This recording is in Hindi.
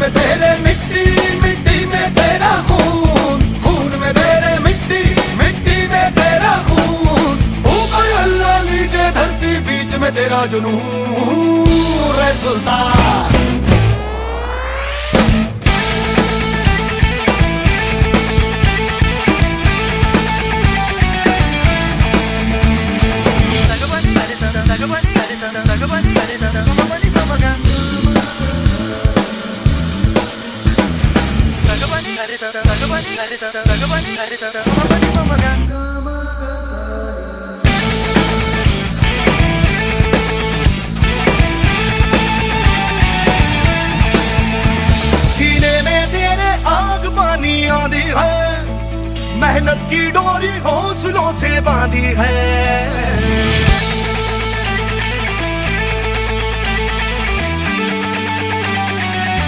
में तेरे मिट्टी, मिट्टी में तेरा खून, खून में तेरे मिट्टी, मिट्टी में तेरा खून। ऊपर अल्लाह नीचे धरती बीच में तेरा जुनून रे सुल्तान। सीने में तेरे आग पानी आंधी है, मेहनत की डोरी हौसलों से बांधी है।